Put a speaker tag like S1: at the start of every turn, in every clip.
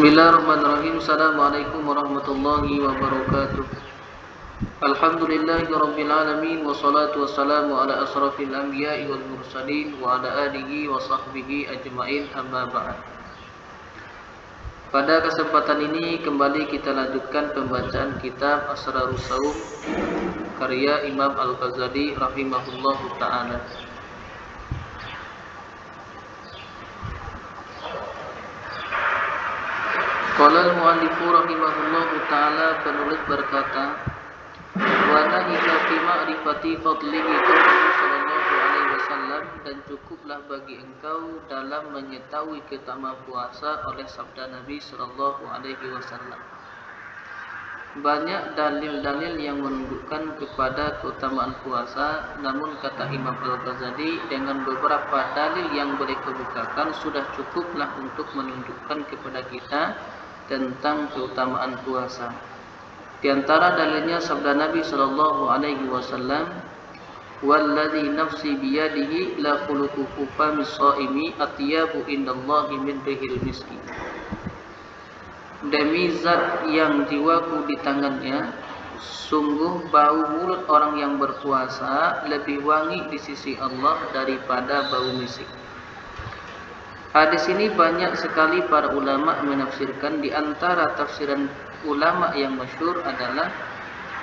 S1: Bismillahirrahmanirrahim. Assalamualaikum warahmatullahi wabarakatuh. Alhamdulillahi rabbil alamin, wassalatu wassalamu ala asrafil anbiya'i wal mursalin wa ala alihi wa sahbihi ajma'in, amma ba'd. Pada kesempatan ini kembali kita lanjutkan pembacaan kitab Asrarus Shaum karya Imam Al-Ghazali rahimahullahu ta'ala. Qala al-mu'allifu rahimahullahu ta'ala, penulis berkata, wa nahika fi ma'rifati fadlihi sallallahu alaihi wasallam, dan cukuplah bagi engkau dalam mengetahui keutamaan puasa oleh sabda Nabi sallallahu alaihi wasallam. Banyak dalil-dalil yang menunjukkan kepada keutamaan puasa, namun kata Imam Al-Ghazali, dengan beberapa dalil yang boleh kebukakan sudah cukuplah untuk menunjukkan kepada kita tentang keutamaan puasa. Di antara dalilnya sabda Nabi sallallahu alaihi wasallam, "Walladzi nafsi biyadihi la khuluqu famis shaimi atyabu indallahi min rihil miski." Demi zat yang jiwaku di tangannya, sungguh bau mulut orang yang berpuasa lebih wangi di sisi Allah daripada bau misik. Hadis ini banyak sekali para ulama menafsirkan. Di antara tafsiran ulama yang masyhur adalah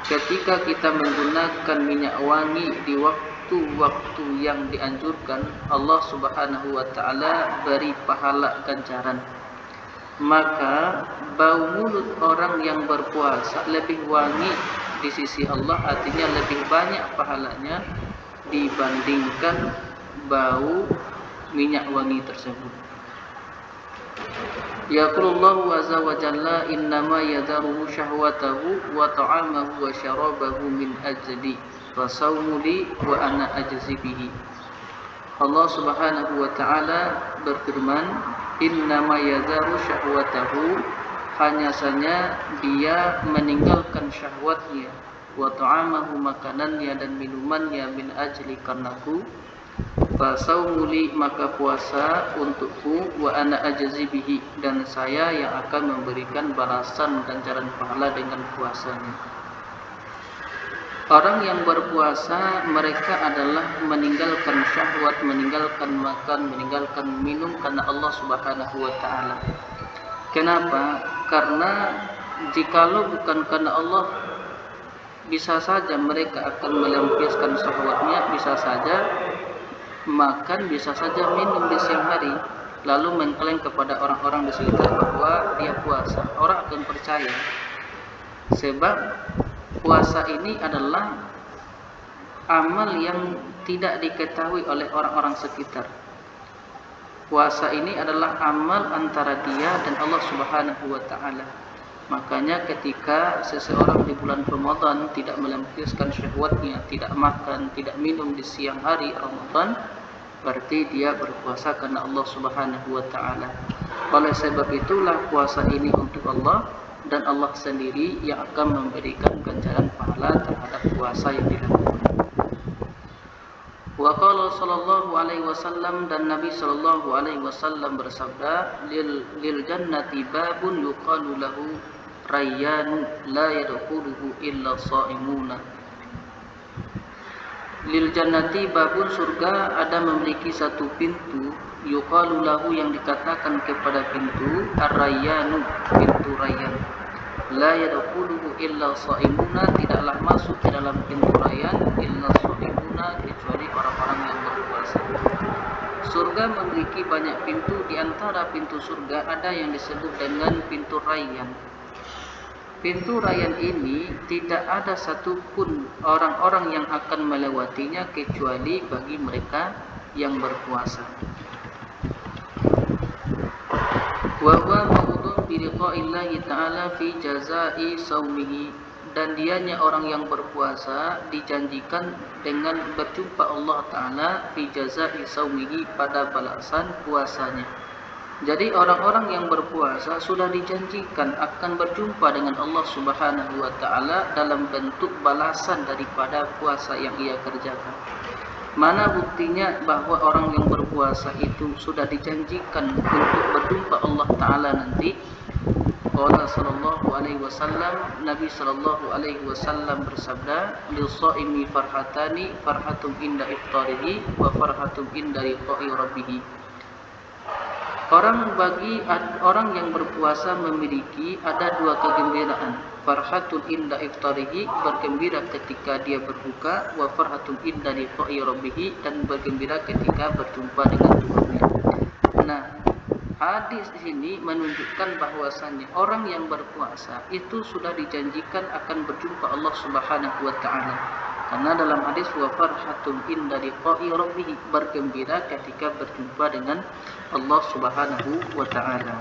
S1: ketika kita menggunakan minyak wangi di waktu-waktu yang dianjurkan, Allah Subhanahu wa taala beri pahala ganjaran. Maka bau mulut orang yang berpuasa lebih wangi di sisi Allah, artinya lebih banyak pahalanya dibandingkan bau minyak wangi tersebut. Yaqulullahu azza wa jalla, innama yadharu syahwatahu wa ta'amahu wa syarabahu min ajli fasawmu li wa ana ajzi bihi. Allah Subhanahu wa taala berfirman, innama yadharu syahwatahu, hanya saja dia meninggalkan syahwatnya, wa ta'amahu, makanannya dan minumannya, min ajli, karenaku, fasaumuli, maka puasa untukku, wa ana ajzi bihi, dan saya yang akan memberikan balasan ganjaran pahala dengan puasanya. Orang yang berpuasa, mereka adalah meninggalkan syahwat, meninggalkan makan, meninggalkan minum karena Allah Subhanahu wa taala. Kenapa? Karena jikalau bukan karena Allah, bisa saja mereka akan melampiaskan syahwatnya, bisa saja makan, bisa saja minum di siang hari, lalu mengklaim kepada orang-orang di sekitar bahwa dia puasa. Orang akan percaya, sebab puasa ini adalah amal yang tidak diketahui oleh orang-orang sekitar. Puasa ini adalah amal antara dia dan Allah Subhanahu wa taala. Makanya ketika seseorang di bulan Ramadan tidak melampiaskan syahwatnya, tidak makan, tidak minum di siang hari Ramadan, berarti dia berpuasa karena Allah Subhanahu wa taala. Oleh sebab itulah puasa ini untuk Allah, dan Allah sendiri yang akan memberikan ganjaran pahala terhadap puasa yang dilakukan. Wa qala sallallahu alaihi wasallam, dan Nabi sallallahu alaihi wasallam bersabda, lil jannati babun yuqalu lahu Rayyan la yadkhuluhu illa shaimuna. Lil jannati babun, surga ada memiliki satu pintu, yuqalu lahu, yang dikatakan kepada pintu, ar-rayyanu, pintu rayyan. La yadkhuluhu illa shaimuna, tidaklah masuk ke dalam pintu rayyan illa shaimuna, kecuali orang-orang yang berpuasa. Surga memiliki banyak pintu. Di antara pintu surga ada yang disebut dengan pintu rayyan. Pintu rayyan ini tidak ada satupun orang-orang yang akan melewatinya kecuali bagi mereka yang berpuasa. Wa huwa mawdun bi liqa'illahi ta'ala fi jazaa'i saumihi, dan dianya orang yang berpuasa dijanjikan dengan berjumpa Allah Ta'ala fi jazaa'i saumihi, pada balasan puasanya. Jadi orang-orang yang berpuasa sudah dijanjikan akan berjumpa dengan Allah Subhanahu wa taala dalam bentuk balasan daripada puasa yang ia kerjakan. Mana buktinya bahwa orang yang berpuasa itu sudah dijanjikan untuk berjumpa Allah Ta'ala nanti? Qala sallallahu alaihi wasallam, Nabi sallallahu alaihi wasallam bersabda, lil shaimi farhatani, farhatun inda iftarihi wa farhatun inda liqa'i rabbih. Orang yang berpuasa memiliki ada dua kegembiraan. Farhatun inda iftarihi, bergembira ketika dia berbuka, wa farhatun inda liqa'i rabbih, dan bergembira ketika berjumpa dengan Tuhannya. Nah, hadis di sini menunjukkan bahwasannya orang yang berpuasa itu sudah dijanjikan akan berjumpa Allah Subhanahu wa taala. Karena dalam hadis wa farhatun inda liqa'i rabbih, bergembira ketika berjumpa dengan Allah Subhanahu wa taala.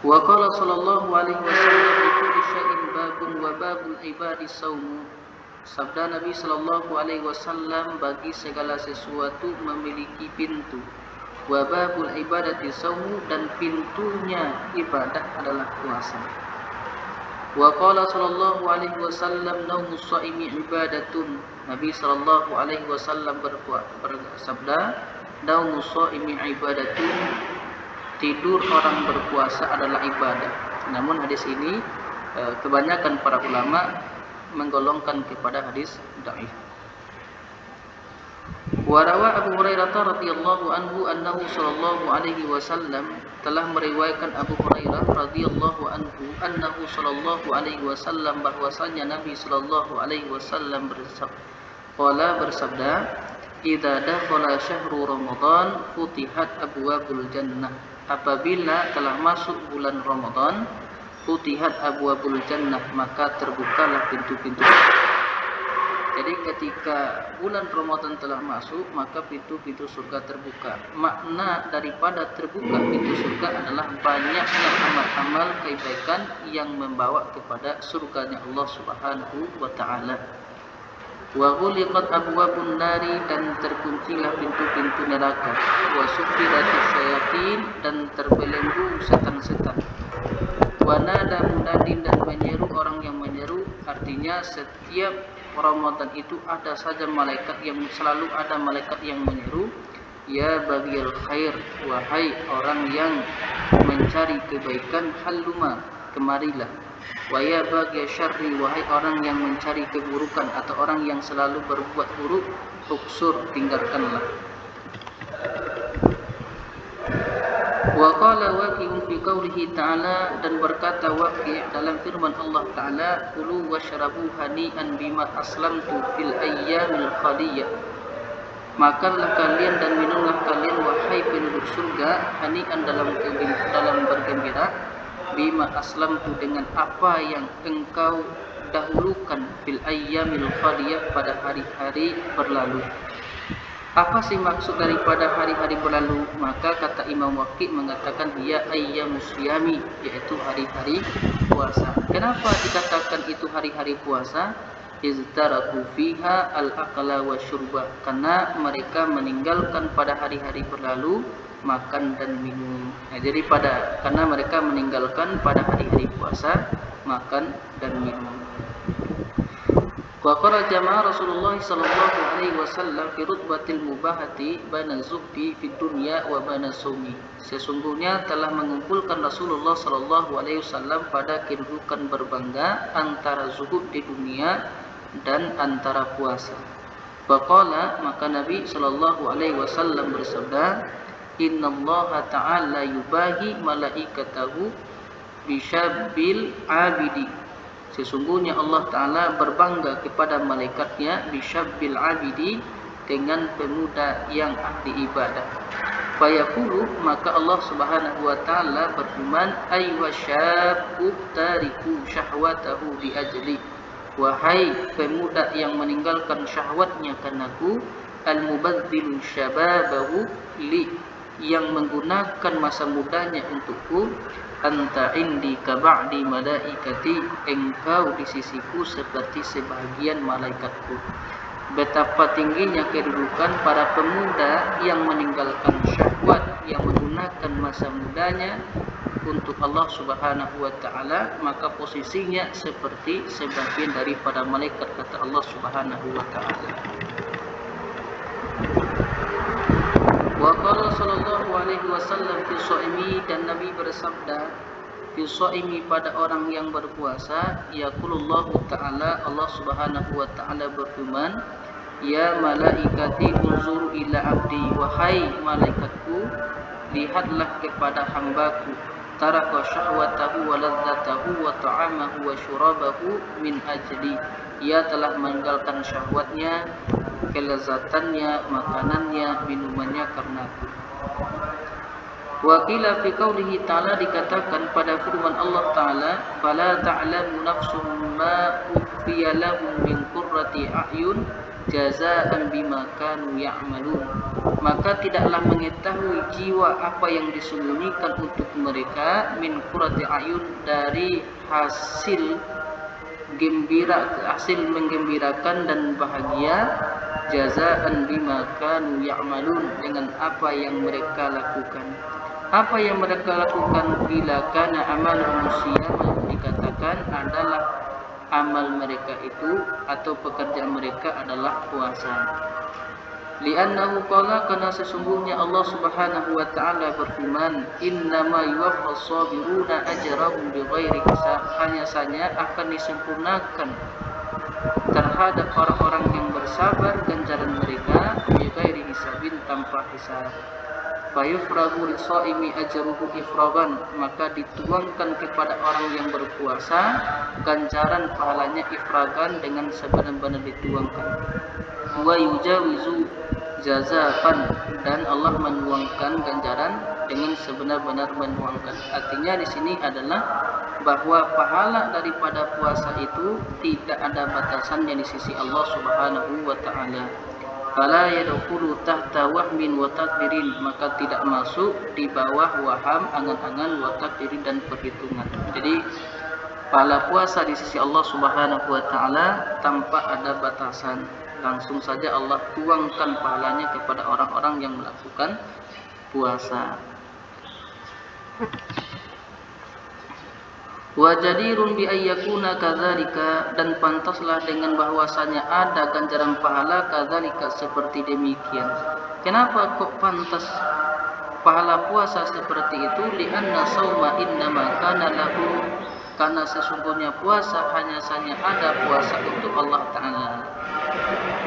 S1: Wa qala sallallahu alaihi wasallam, kullu syai'in babun wa babul ibadi saumu. Sabda Nabi sallallahu alaihi wasallam, bagi segala sesuatu memiliki pintu. Wa babul ibadati saumu, dan pintunya ibadah adalah puasa. Wa qala sallallahu alaihi wasallam, naumus shaimi ibadatun. Nabi sallallahu alaihi wasallam bersabda, naumus shaimi ibadatun, tidur orang berpuasa adalah ibadah. Namun hadis ini kebanyakan para ulama menggolongkan kepada hadis dhaif. Wa rawa Abu Hurairah radhiyallahu anhu annahu sallallahu alaihi wasallam, telah meriwayatkan Abu Hurairah radhiyallahu anhu annahu sallallahu alaihi wasallam, bahwasanya Nabi sallallahu alaihi wasallam bersabda, idza dakhala syahru Ramadan futihat abwabul jannah. Apabila telah masuk bulan Ramadan, futihat abwabul jannah, maka terbukalah pintu-pintu. Jadi ketika bulan Ramadan telah masuk, maka pintu-pintu surga terbuka. Makna daripada terbuka pintu surga adalah banyaknya amal-amal kebaikan yang membawa kepada surganya Allah Subhanahu wa taala. Wa ghuliqat abwabun nari, dan terkuncilah pintu-pintu neraka. Wa suffiratis syayatin, dan terbelenggu setan-setan. Wa nada munadin, dan menyeru orang yang menyeru. Artinya setiap Ramadan itu ada saja malaikat yang selalu ada malaikat yang menyeru, ya bagil khair, wahai orang yang mencari kebaikan, haluma, kemarilah. Wa ya bagil syarri, wahai orang yang mencari keburukan atau orang yang selalu berbuat buruk, uksur, tinggalkanlah. Wa qala Waqi'un fi qawlihi ta'ala, dan berkata Waqi' dalam firman Allah Ta'ala, kulu washrabu hani'an bima aslamtu fil ayyamil khaliyah. Makanlah kalian dan minumlah kalian, wahai penduduk surga, hani'an dalam bergembira, bima aslamtu, dengan apa yang engkau dahulukan, fil ayyamil khaliyah, pada hari-hari berlalu. Apa sih maksud daripada hari-hari berlalu? Maka kata Imam Waqi' mengatakan dia ayyamus siyami, yaitu hari-hari puasa. Kenapa dikatakan itu hari-hari puasa? Iztaraku fiha al-aqla wa syurba, karena mereka meninggalkan pada hari-hari berlalu makan dan minum. Nah, jadi karena mereka meninggalkan pada hari-hari puasa makan dan minum. Wa qala jama'a Rasulullah sallallahu alaihi wasallam fi rutbatil mubahati baina zuhdi fid dunya wa baina sawmi. Sesungguhnya telah mengumpulkan Rasulullah sallallahu alaihi wasallam pada kedudukan berbangga antara zuhud di dunia dan antara puasa. Faqala, maka Nabi sallallahu alaihi wasallam bersabda, innallaha ta'ala yubahi malaikatahu bisyabbil abidi. Sesungguhnya Allah Ta'ala berbangga kepada malaikatnya, bisyabbil abidi, dengan pemuda yang ahli ibadah. Fayaqulu, maka Allah Subhanahu wa Ta'ala berfirman, ay wasyabbu tariku syahwatahu li ajli, wahai pemuda yang meninggalkan syahwatnya karenaku, al-mubadzilu syababahu li, yang menggunakan masa mudanya untukku, anta indi kaba'di malaikati, engkau di sisiku seperti sebahagian malaikatku. Betapa tingginya kedudukan para pemuda yang meninggalkan syahwat, yang menggunakan masa mudanya untuk Allah Subhanahu wa Ta'ala, maka posisinya seperti sebagian daripada malaikat, kata Allah Subhanahu wa Ta'ala. Wa qala sallallahu alaihi wasallam fi shaimi, dan Nabi bersabda fi shaimi pada orang yang berpuasa, yaqulullahu ta'ala, Allah Subhanahu wa taala berfirman, ya malaikati unzuru ila abdi, wahai malaikatku, lihatlah kepada hambaku, taraka syahwatahu wa ladzatahu wa ta'amahu wa syurabahu min ajli, ia telah meninggalkan syahwatnya, kelezatannya, makanannya, minumannya karenaku. Wa qila fi qoulihi ta'ala, dikatakan pada firman Allah Ta'ala, fala ta'lamu nafsum ma ukhfiya lahum min qurrati a'yun jazaa'an bima kanu ya'malun, maka tidaklah mengetahui jiwa apa yang disembunyikan untuk mereka min qurrati a'yun, dari hasil menggembirakan dan bahagia, jazaa'an bima kanu ya'malun, dengan apa yang mereka lakukan. Apa yang mereka lakukan? Bila kana amal manusia, dikatakan adalah amal mereka itu atau pekerjaan mereka adalah puasa. Li'annahu qala, karena sesungguhnya Allah Subhanahu wa taala berfirman, innama yuwaffas sabiruna ajrahum bighairi hisab, hanya saja akan disempurnakan terhadap orang-orang yang bersabar ganjaran mereka bighairi hisabin, tanpa hisab. Fayufragu lisaimi ajruhu ifragan, maka dituangkan kepada orang yang berpuasa ganjaran pahalanya ifragan, dengan sebenar-benar dituangkan. Wa yujawizu jazafan, dan Allah menuangkan ganjaran dengan sebenar-benar menuangkan. Artinya di sini adalah bahwa pahala daripada puasa itu tidak ada batasannya di sisi Allah Subhanahu wa taala. Fala yadkhulu tahta wahmin wa taqdirin, maka tidak masuk di bawah waham, angan-angan, wa taqdirin, dan perhitungan. Jadi pahala puasa di sisi Allah Subhanahu wa taala tanpa ada batasan, langsung saja Allah tuangkan pahalanya kepada orang-orang yang melakukan puasa. Wa jadirun bi ayyakuna kadzalika, dan pantaslah dengan bahwasanya ada ganjaran pahala kadzalika, seperti demikian. Kenapa kok pantas pahala puasa seperti itu? Li'anna sauma innama kana lahu, karena sesungguhnya puasa hanya saja ada puasa untuk Allah Ta'ala.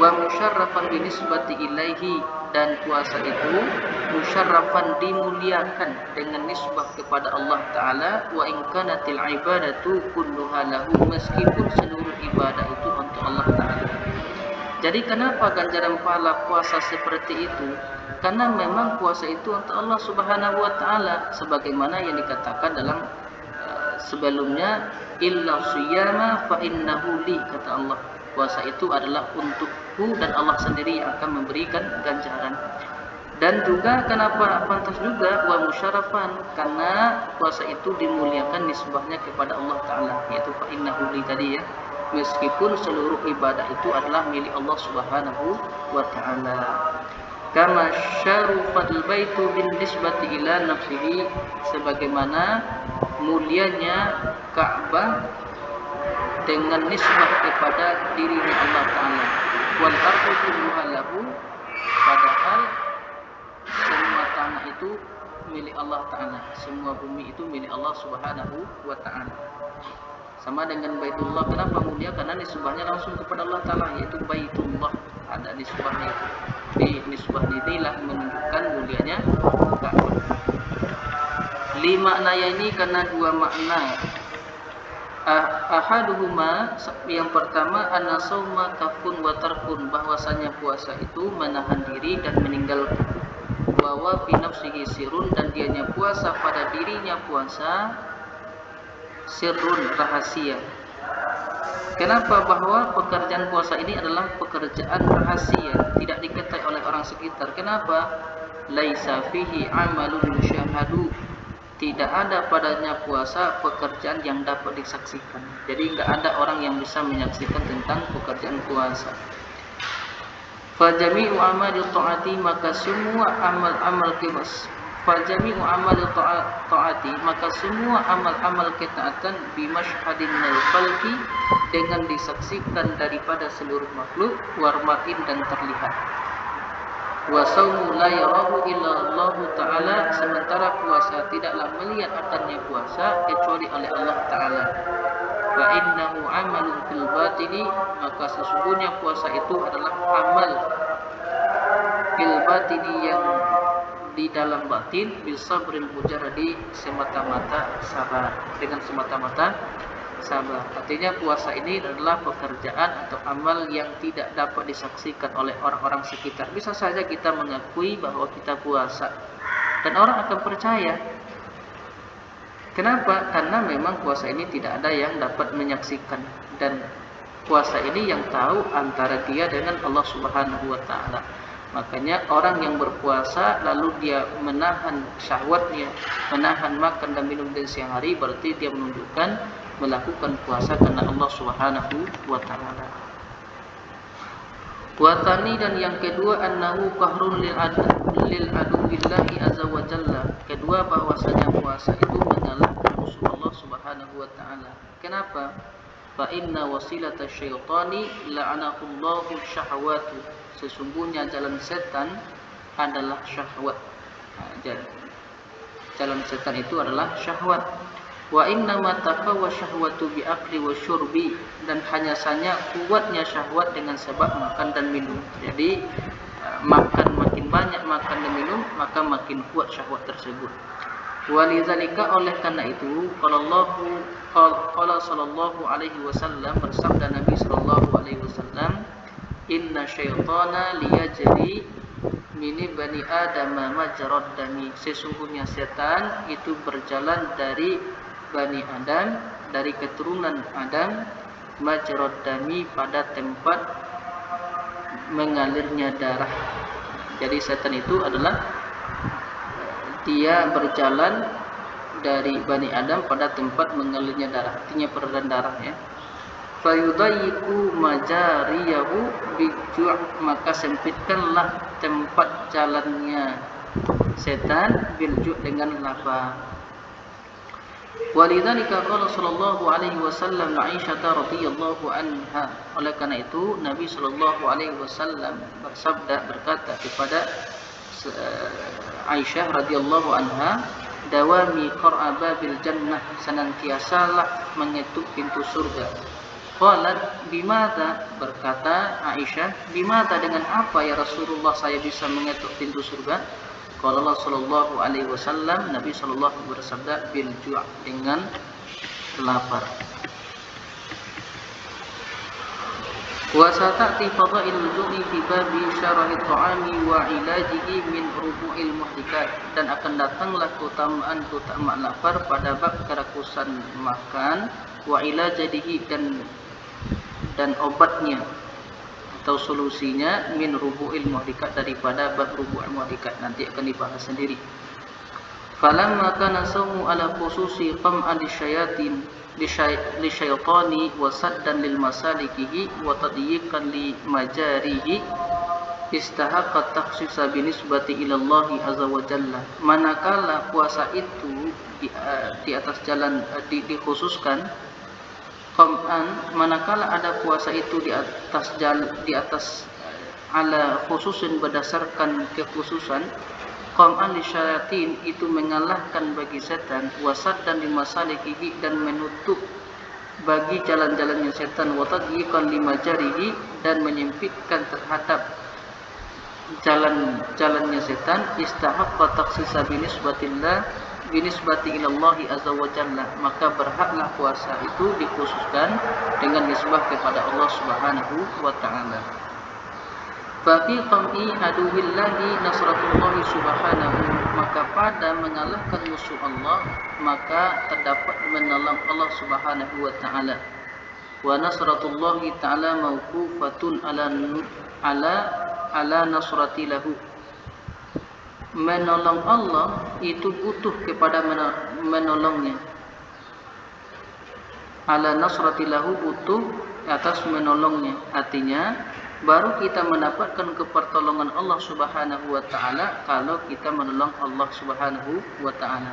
S1: Wa musyarrafan binisbati ilaihi, dan puasa itu musyarrafan, dimuliakan dengan nisbah kepada Allah Ta'ala. Wa in kanatil ibadatu kulluha lahu, meskipun seluruh ibadah itu untuk Allah Ta'ala. Jadi kenapa ganjaran pahala puasa seperti itu? Karena memang puasa itu untuk Allah Subhanahu wa taala, sebagaimana yang dikatakan dalam sebelumnya, illa siyama fa innahu li, kata Allah, puasa itu adalah untukku dan Allah sendiri yang akan memberikan ganjaran. Dan juga kenapa pantas juga wa musyarrafan, karena puasa itu dimuliakan nisbahnya kepada Allah Ta'ala, yaitu fa innahu li tadi ya, meskipun seluruh ibadah itu adalah milik Allah Subhanahu wa ta'ala. Kama syarufal baitu bin nisbati ila nafsihi, sebagaimana mulianya Ka'bah dengan nisbah kepada dirinya Allah Ta'ala. Wal ardu kulluha lahu, padahal semua tanah itu milik Allah Ta'ala, semua bumi itu milik Allah Subhanahu wa ta'ala. Sama dengan Baitullah, kenapa mulia? Karena nisbahnya langsung kepada Allah Ta'ala, yaitu Baitullah, ada nisbahnya itu. Di nisbah inilah menunjukkan mulianya Ka'bah. Lima makna ini karena dua makna. Ahaduhuma, yang pertama, anna sauma kafun wa tarkun, bahwasanya puasa itu menahan diri dan meninggalkan. Wa fi nafsihi sirrun, dan dianya puasa pada dirinya puasa sirrun, rahasia. Kenapa? Bahwa pekerjaan puasa ini adalah pekerjaan rahasia, tidak diketahui oleh orang sekitar. Kenapa? Laisa fihi amalun yusyahadu, tidak ada padanya puasa pekerjaan yang dapat disaksikan. Jadi enggak ada orang yang bisa menyaksikan tentang pekerjaan puasa. Fajami'u amali ta'ati, maka semua amal-amal fajami'u amali ta'ati, maka semua amal-amal ketaatan bimashhadin minal khalqi, dengan disaksikan daripada seluruh makhluk, warma'in, dan terlihat. Wa saumu la yarahu illa Allah Ta'ala, sementara puasa tidaklah melihat akannya puasa kecuali oleh Allah Ta'ala. Fa innahu amalun fil batini, maka sesungguhnya puasa itu adalah amal fil batini yang di dalam batin, bil sabril mujarradi, semata-mata sabar, dengan semata-mata sabar. Artinya puasa ini adalah pekerjaan atau amal yang tidak dapat disaksikan oleh orang-orang sekitar. Bisa saja kita mengakui bahwa kita puasa dan orang akan percaya. Kenapa? Karena memang puasa ini tidak ada yang dapat menyaksikan, dan puasa ini yang tahu antara dia dengan Allah Subhanahu wa Ta'ala. Makanya orang yang berpuasa lalu dia menahan syahwatnya, menahan makan dan minum di siang hari, berarti dia menunjukkan melakukan puasa karena Allah Subhanahu wa Ta'ala. Wa tani, dan yang kedua, annahu qahrun lil aduwillahi azza wa jalla. Kedua, bahwasanya puasa itu mengalahkan musuh Allah Subhanahu wa Ta'ala. Kenapa? Fa inna wasilata syaitani la'anahullahu syahwatu. Sesungguhnya jalan setan adalah syahwat. Jalan setan itu adalah syahwat. Wa inna ma taqawwa syahwatu bi akli wa syurbi, dan hanya saja kuatnya syahwat dengan sebab makan dan minum. Jadi makan makin banyak, makan dan minum, maka makin kuat syahwat tersebut. Walidzalika, oleh karena itu, qala sallallahu alaihi wasallam, bersabda Nabi sallallahu alaihi wasallam, inna syaitana liyajri mini bani adama majrad dami. Sesungguhnya setan itu berjalan dari Bani Adam, dari keturunan Adam, majrad dami, pada tempat mengalirnya darah. Jadi setan itu adalah dia berjalan dari Bani Adam pada tempat mengalirnya darah, artinya peredaran darah, ya. Fayudayyiku majariyahu bijua, maka sempitkanlah tempat jalannya setan bilju, dengan lapar. Walidzalika qala sallallahu alaihi wasallam Aisyah radhiyallahu anha, oleh karena itu Nabi sallallahu alaihi wasallam bersabda, berkata kepada Aisyah radhiyallahu anha, dawami qara'a babil jannah, senantiasalah mengetuk pintu surga. Qalat bimata, berkata Aisyah, bimata, dengan apa ya Rasulullah saya bisa mengetuk pintu surga? Qala Allah sallallahu alaihi wasallam, Nabi sallallahu bersabda, bil ju', dengan lapar. Wa sata'ti fadailul ju'i fi babi syarahi ta'ami wa ilajihi min rubu'il muhlikat, dan akan datanglah keutamaan lapar pada bab kerakusan makan, wa ilajadihi, dan obatnya atau solusinya, min rubu'il muhlikat, daripada bab rubu'il muhlikat, nanti akan dibahas sendiri. Falamma kana sawmu ala khususi qam'an lisyayatin lisyaitani wa saddan lil masalikihi wa tadyiqan li majarihi, istahaqqa takhsisa binisbati ila Allah azza wa jalla. Manakala puasa itu di atas jalan dikhususkan, qam'an, manakala ada puasa itu di atas ala khususin, berdasarkan kekhususan, qam'an lisyayatin, itu mengalahkan bagi setan, wasad dan limasalikihi, dan menutup bagi jalan-jalannya setan, wa tadyiqan limajarihi, dan menyempitkan terhadap jalan-jalannya setan, istahaqqa takhsisa binisbati ilallahi azza wa jalla, maka berhaklah puasa itu dikhususkan dengan nisbah kepada Allah Subhanahu wa Ta'ala. Fa fi qam'i aduwillahi nasratullahi subhanahu, maka pada mengalahkan musuh Allah, maka terdapat menolong Allah Subhanahu wa Ta'ala. Wa nasratullahi ta'ala mawqufatun ala nasrati lahu. Menolong Allah itu butuh kepada menolongnya. Ala nasrati lahu, butuh atas menolongnya. Artinya baru kita mendapatkan kepertolongan Allah Subhanahu wa Ta'ala kalau kita menolong Allah Subhanahu wa Ta'ala.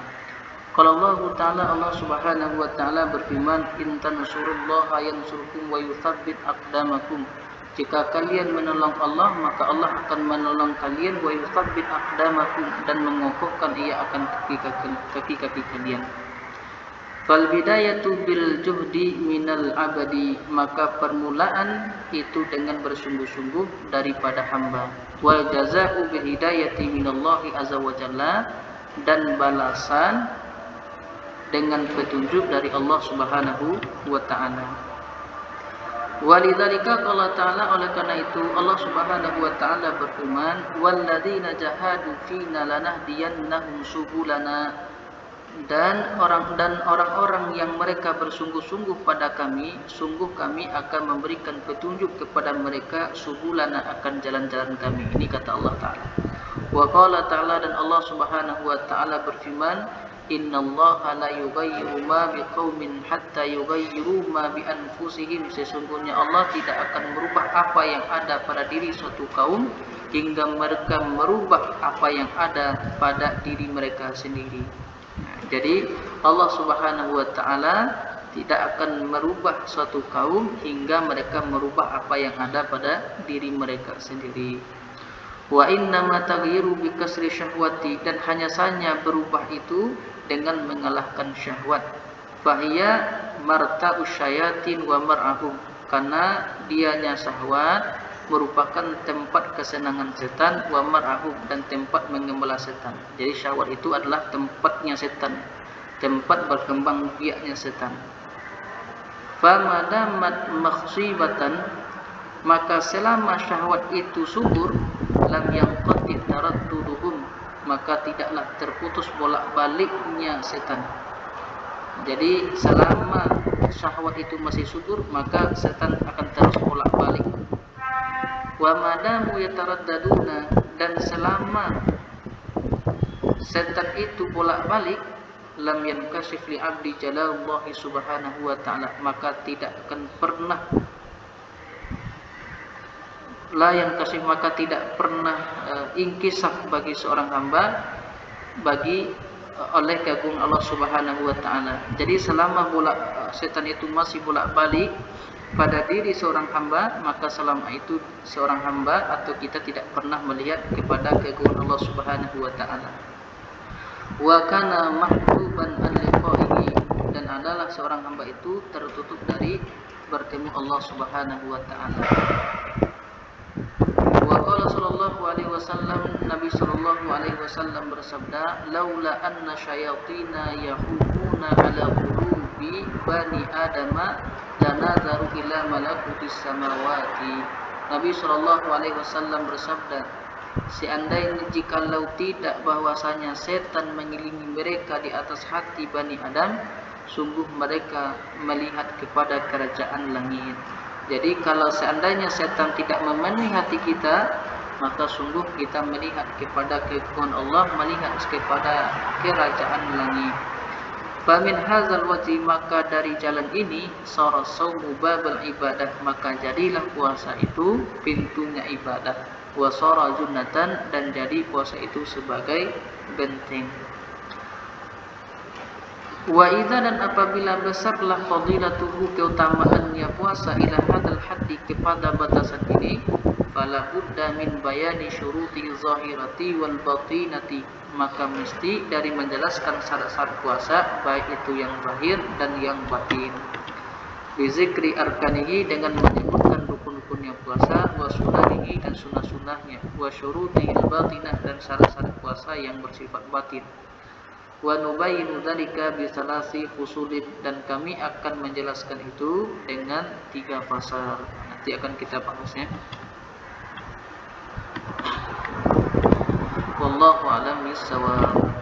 S1: Kalau Allah Subhanahu wa Ta'ala berfirman, in tansurullaha yansurkum wa yutsabbit aqdamakum. Jika kalian menolong Allah, maka Allah akan menolong kalian, wa yuthabbit aqdamakum, dan mengokohkan ia akan kaki-kaki kalian. Fal bidayatu bil juhdi minal abadi, maka permulaan itu dengan bersungguh-sungguh daripada hamba. Wal jazaa'u bil hidayati minallahi azza wa jalla, dan balasan dengan petunjuk dari Allah Subhanahu wa taala. Walidzalika qala ta'ala, oleh karena itu Allah Subhanahu wa taala berfirman, walladzina jahadu fina lanahdiyannahum subulana, dan orang-orang yang mereka bersungguh-sungguh pada kami, sungguh kami akan memberikan petunjuk kepada mereka, subulana, akan jalan-jalan kami. Ini kata Allah taala. Wa qala ta'ala, dan Allah Subhanahu wa taala berfirman, innallaha la yughayyiru ma biqaumin hatta yughayyiru ma bi anfusihim, sesungguhnya Allah tidak akan merubah apa yang ada pada diri suatu kaum hingga mereka merubah apa yang ada pada diri mereka sendiri. Jadi Allah Subhanahu wa taala tidak akan merubah suatu kaum hingga mereka merubah apa yang ada pada diri mereka sendiri. Wa innama taghyiru bi kasri syahwati, dan hanya saja berubah itu dengan mengalahkan syahwat. Fahiya marta'us syayatin wa mar'ahum, karena dianya syahwat merupakan tempat kesenangan setan, wa mar'ahum, dan tempat mengembala setan. Jadi syahwat itu adalah tempatnya setan, tempat berkembang biaknya setan. Famadamat makhsibatan, maka selama syahwat itu subur, lam yanqati taradduduhum, maka tidaklah terputus bolak-baliknya setan. Jadi selama syahwat itu masih subur, maka setan akan terus bolak-balik. Wa madamu yataraddaduna, dan selama setan itu bolak-balik, lam yankashif li 'abdi jalalullahi subhanahu wa ta'ala, maka tidak akan pernah maka tidak pernah inkisaf bagi seorang hamba oleh keagungan Allah Subhanahu wa taala. Jadi selama setan itu masih bolak-balik pada diri seorang hamba, maka selama itu seorang hamba atau kita tidak pernah melihat kepada keagungan Allah Subhanahu wa taala. Wa kana mahbuban an liqa'ihi, dan adalah seorang hamba itu tertutup dari bertemu Allah Subhanahu wa taala. Wa qala sallallahu alaihi wasallam, Nabi sallallahu alaihi wasallam bersabda, laula anna syayatina yahumuna ala qulubi bani adama lanazaru ila malakutis samawati. Nabi sallallahu alaihi wasallam bersabda, seandainya jikalau tidak bahwasanya setan mengiringi mereka di atas hati Bani Adam, sungguh mereka melihat kepada kerajaan langit. Jadi kalau seandainya setan tidak memenuhi hati kita, maka sungguh kita melihat kepada keagungan Allah, melihat kepada kerajaan langit. Famin hadzal wajhi, maka dari jalan ini, sara saumu babal ibadah, maka jadilah puasa itu pintunya ibadah. Wa sara junnatan, dan jadi puasa itu sebagai benteng. Wa idza, dan apabila besarlah fadilatuhu, keutamaannya puasa, ila hadal haddi, kepada batasan ini, fala budda min bayani syuruti zahirati wal batinati, maka mesti dari menjelaskan syarat-syarat puasa, baik itu yang zahir dan yang batin. Bi zikri arkanihi, dengan menyebutkan rukun-rukunnya puasa, wa sunanihi, dan sunnah-sunnahnya, wa syurutihil batinah, dan syarat-syarat puasa yang bersifat batin. Wa nubayyinu dzalika bi salasi fusulin, dan kami akan menjelaskan itu dengan 3 fasal. Nanti akan kita bahasnya. Wallahu a'lam bishawab.